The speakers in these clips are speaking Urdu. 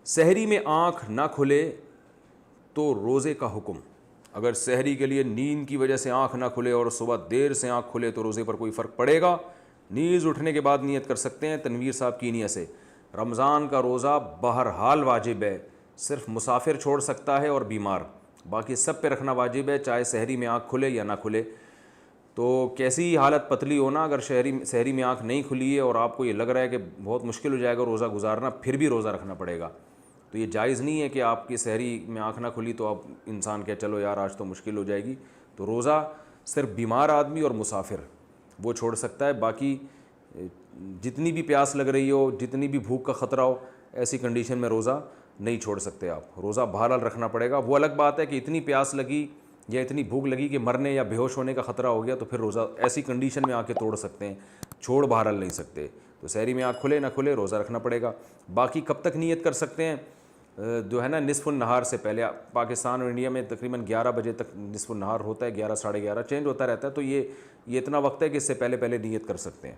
سحری میں آنکھ نہ کھلے تو روزے کا حکم. اگر سحری کے لیے نیند کی وجہ سے آنکھ نہ کھلے اور صبح دیر سے آنکھ کھلے تو روزے پر کوئی فرق پڑے گا؟ نیز اٹھنے کے بعد نیت کر سکتے ہیں. تنویر صاحب کینیا سے. رمضان کا روزہ بہرحال واجب ہے, صرف مسافر چھوڑ سکتا ہے اور بیمار, باقی سب پہ رکھنا واجب ہے, چاہے سحری میں آنکھ کھلے یا نہ کھلے. تو کیسی حالت پتلی ہونا, اگر سحری میں آنکھ نہیں کھلی ہے اور آپ کو یہ لگ رہا ہے کہ بہت مشکل ہو جائے گا روزہ گزارنا, پھر بھی روزہ رکھنا پڑے گا. تو یہ جائز نہیں ہے کہ آپ کی سحری میں آنکھ نہ کھلی تو اب انسان کہ چلو یار آج تو مشکل ہو جائے گی. تو روزہ صرف بیمار آدمی اور مسافر وہ چھوڑ سکتا ہے, باقی جتنی بھی پیاس لگ رہی ہو, جتنی بھی بھوک کا خطرہ ہو, ایسی کنڈیشن میں روزہ نہیں چھوڑ سکتے آپ. روزہ بہرحال رکھنا پڑے گا. وہ الگ بات ہے کہ اتنی پیاس لگی یا اتنی بھوک لگی کہ مرنے یا بے ہوش ہونے کا خطرہ ہو گیا تو پھر روزہ ایسی کنڈیشن میں آ کے توڑ سکتے ہیں, چھوڑ بہرحال نہیں سکتے. تو سحری میں آنکھ کھلے نہ کھلے روزہ رکھنا پڑے گا. باقی کب تک نیت کر سکتے ہیں؟ جو ہے نا نصف النہار سے پہلے. پاکستان اور انڈیا میں تقریباً 11 بجے تک نصف النہار ہوتا ہے, 11 ساڑھے 11 چینج ہوتا رہتا ہے. تو یہ اتنا وقت ہے کہ اس سے پہلے نیت کر سکتے ہیں.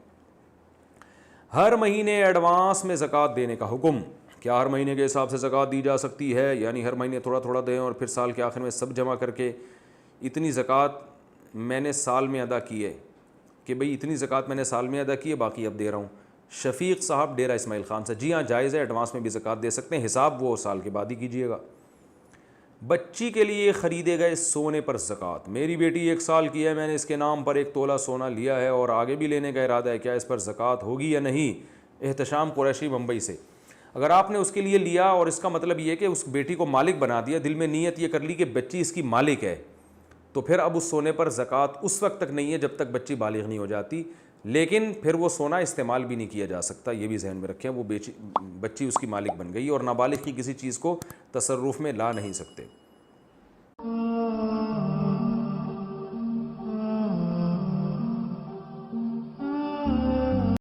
ہر مہینے ایڈوانس میں زکوٰۃ دینے کا حکم. کیا ہر مہینے کے حساب سے زکوٰۃ دی جا سکتی ہے؟ یعنی ہر مہینے تھوڑا تھوڑا دیں اور پھر سال کے آخر میں سب جمع کر کے اتنی زکوٰۃ میں نے سال میں ادا کی ہے کہ بھئی اتنی زکوٰۃ میں نے سال میں ادا کی ہے, باقی اب دے رہا ہوں. شفیق صاحب ڈیرہ اسماعیل خان سے. جی ہاں جائز ہے, ایڈوانس میں بھی زکوٰۃ دے سکتے ہیں, حساب وہ سال کے بعد ہی کیجیے گا. بچی کے لیے خریدے گئے سونے پر زکوٰۃ. میری بیٹی 1 سال کی ہے, میں نے اس کے نام پر 1 تولہ سونا لیا ہے اور آگے بھی لینے کا ارادہ ہے, کیا اس پر زکوٰۃ ہوگی یا نہیں؟ احتشام قریشی ممبئی سے. اگر آپ نے اس کے لیے لیا اور اس کا مطلب یہ کہ اس بیٹی کو مالک بنا دیا, دل میں نیت یہ کر لی کہ بچی اس کی مالک ہے, تو پھر اب اس سونے پر زکوٰۃ اس وقت تک نہیں ہے جب تک بچی بالغ نہیں ہو جاتی. لیکن پھر وہ سونا استعمال بھی نہیں کیا جا سکتا, یہ بھی ذہن میں رکھیں. وہ بچی اس کی مالک بن گئی اور نابالغ کی کسی چیز کو تصرف میں لا نہیں سکتے.